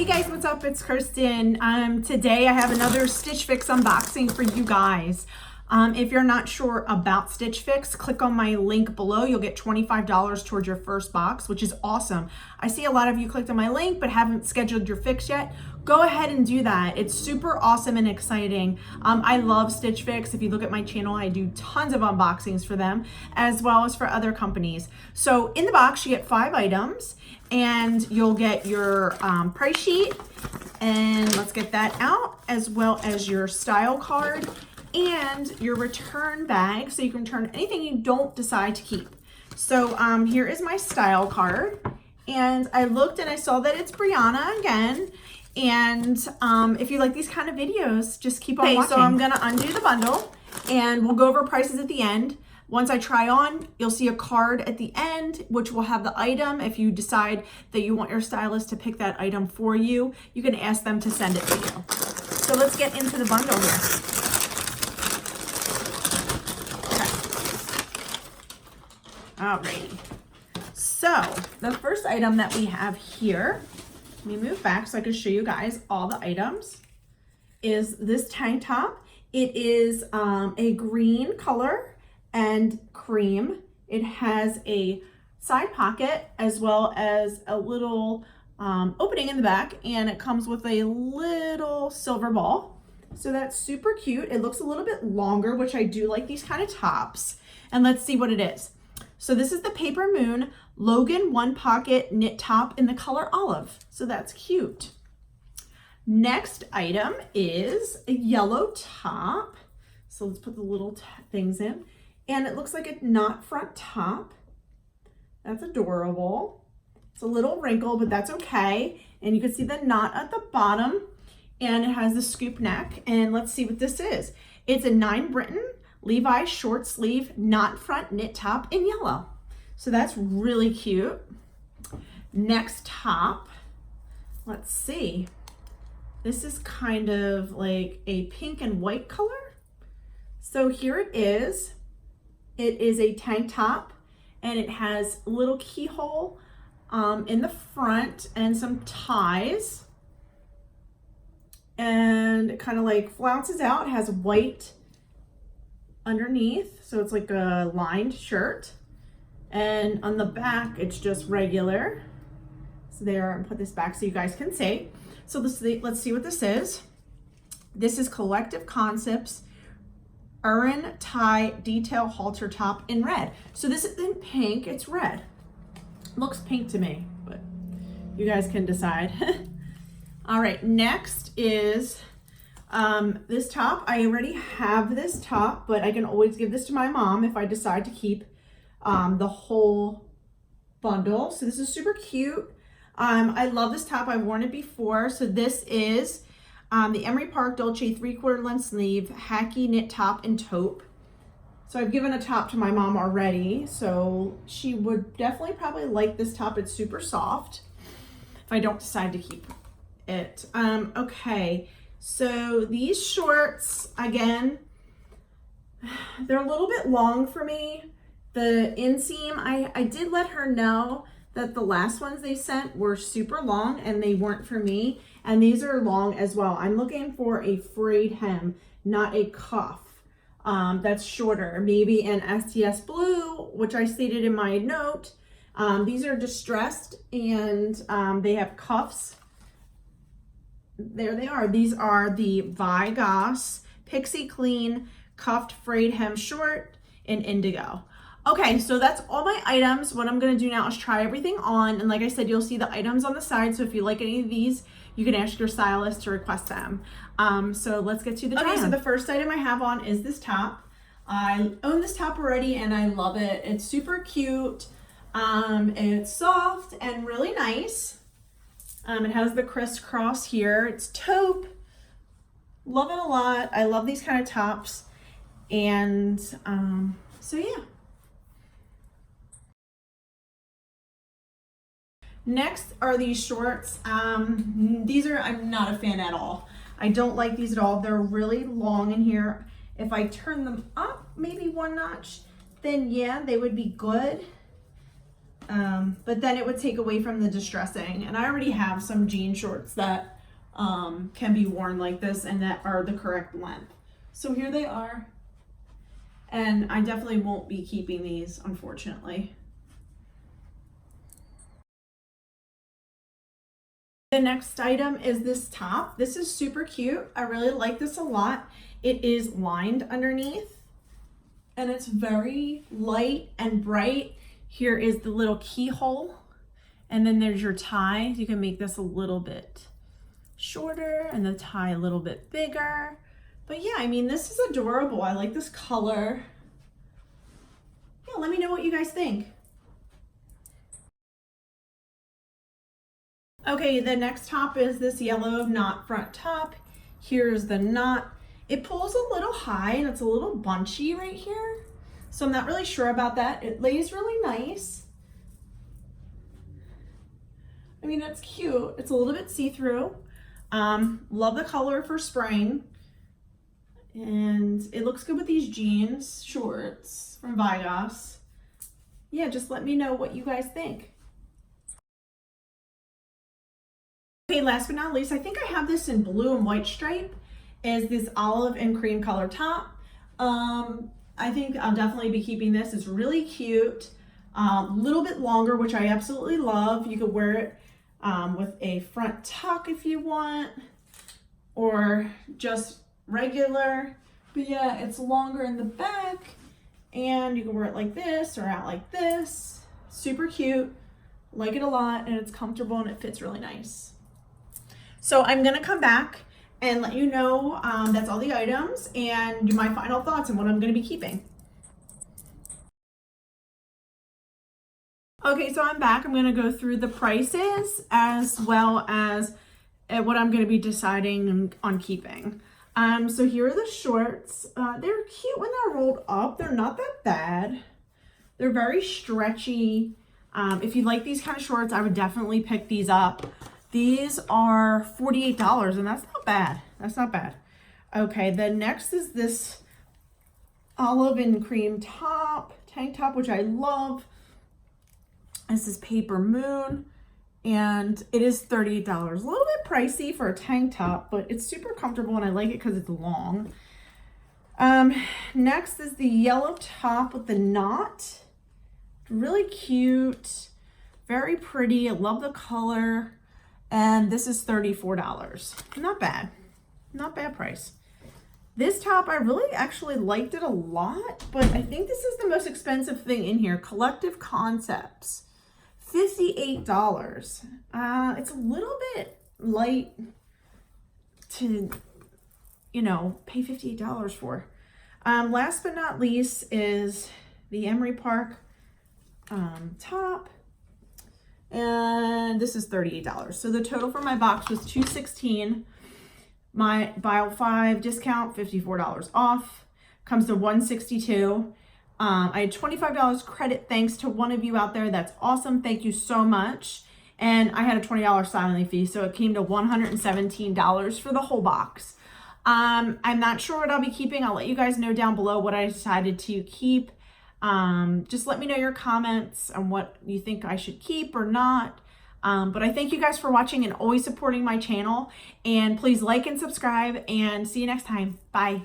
Hey guys, what's up? It's Kirsten. Today I have another Stitch Fix unboxing for you guys. If you're not sure about Stitch Fix, click on my link below. You'll get $25 towards your first box, which is awesome. I see a lot of you clicked on my link but haven't scheduled your fix yet. Go ahead and do that. It's super awesome and exciting. I love Stitch Fix. If you look at my channel, I do tons of unboxings for them as well as for other companies. So in the box, you get 5 items and you'll get your price sheet, and let's get that out, as well as your style card and your return bag, so you can return anything you don't decide to keep. So here is my style card, and I looked and I saw that it's Brianna again. And if you like these kind of videos, just keep on watching. So I'm gonna undo the bundle and we'll go over prices at the end. Once I try on, you'll see a card at the end, which will have the item. If you decide that you want your stylist to pick that item for you, you can ask them to send it to you. So let's get into the bundle here. Okay. Alrighty. So the first item that we have here, let me move back so I can show you guys all the items, is this tank top. It is a green color and cream. It has a side pocket as well as a little opening in the back, and it comes with a little silver ball. So that's super cute. It looks a little bit longer, which I do like these kind of tops. And let's see what it is. So this is the Paper Moon Logan one pocket knit top in the color olive. So that's cute. Next item is a yellow top. So let's put the little things in. And it looks like a knot front top. That's adorable. It's a little wrinkled, but that's okay. And you can see the knot at the bottom, and it has the scoop neck. And let's see what this is. It's a 9 Britain Levi short sleeve knot front knit top in yellow. So that's really cute. Next top, let's see. This is kind of like a pink and white color. So here it is. It is a tank top, and it has a little keyhole in the front and some ties. And it kind of like flounces out. It has white underneath, so it's like a lined shirt. And on the back, it's just regular. So there, I'll put this back so you guys can see. So let's see what this is. This is Collective Concepts Urin tie detail halter top in red. So this isn't pink, it's red. Looks pink to me, but you guys can decide. All right, next is this top. I already have this top, but I can always give this to my mom if I decide to keep the whole bundle. So this is super cute. I love this top. I've worn it before. So this is the Emery Park Dolce 3/4 length sleeve hacky knit top and taupe. So I've given a top to my mom already, so she would definitely probably like this top. It's super soft if I don't decide to keep it. Okay, so these shorts, again, they're a little bit long for me. The inseam, I did let her know that the last ones they sent were super long and they weren't for me. And these are long as well. I'm looking for a frayed hem, not a cuff that's shorter. Maybe an STS blue, which I stated in my note. These are distressed, and they have cuffs. There they are. These are the Vigos Pixie Clean Cuffed Frayed Hem Short in indigo. Okay, so that's all my items. What I'm gonna do now is try everything on, and like I said, you'll see the items on the side, so if you like any of these, you can ask your stylist to request them. So let's get to the try on. So the first item I have on is this top. I own this top already and I love it. It's super cute. It's soft and really nice. It has the crisscross here. It's taupe. Love it a lot. I love these kind of tops. And so yeah. Next are these shorts. I'm not a fan at all. I don't like these at all. They're really long in here. If I turn them up maybe one notch, then yeah, they would be good. But then it would take away from the distressing. And I already have some jean shorts that can be worn like this and that are the correct length. So here they are. And I definitely won't be keeping these, unfortunately. The next item is this top. This is super cute. I really like this a lot. It is lined underneath and it's very light and bright. Here is the little keyhole and then there's your tie. You can make this a little bit shorter and the tie a little bit bigger. But yeah, I mean, this is adorable. I like this color. Yeah, let me know what you guys think. Okay, the next top is this yellow knot front top. Here's the knot. It pulls a little high and it's a little bunchy right here. So I'm not really sure about that. It lays really nice. I mean, it's cute. It's a little bit see-through. Love the color for spring. And it looks good with these jeans shorts from Vigos. Yeah, just let me know what you guys think. Okay, last but not least, I think I have this in blue and white stripe, is this olive and cream color top. I think I'll definitely be keeping this. It's really cute, a little bit longer, which I absolutely love. You could wear it with a front tuck if you want, or just regular. But yeah, it's longer in the back, and you can wear it like this or out like this. Super cute, like it a lot, and it's comfortable and it fits really nice. So I'm gonna come back and let you know that's all the items and do my final thoughts on what I'm gonna be keeping. Okay, so I'm back. I'm gonna go through the prices as well as what I'm gonna be deciding on keeping. So here are the shorts. They're cute when they're rolled up. They're not that bad. They're very stretchy. If you like these kind of shorts, I would definitely pick these up. These are $48 and that's not bad. That's not bad. Okay, then next is this olive and cream top, tank top, which I love. This is Paper Moon and it is $38. A little bit pricey for a tank top, but it's super comfortable and I like it because it's long. Next is the yellow top with the knot. Really cute, very pretty. I love the color. And this is $34. Not bad. Not bad price. This top, I really actually liked it a lot, but I think this is the most expensive thing in here. Collective Concepts, $58. It's a little bit light to, you know, pay $58 for. Last but not least is the Emery Park top. And this is $38. So the total for my box was $216. My buy 5 discount, $54 off, comes to $162. I had $25 credit thanks to one of you out there. That's awesome. Thank you so much. And I had a $20 signing fee, so it came to $117 for the whole box. I'm not sure what I'll be keeping. I'll let you guys know down below what I decided to keep. Just let me know your comments on what you think I should keep or not. But I thank you guys for watching and always supporting my channel. And please like and subscribe and see you next time. Bye.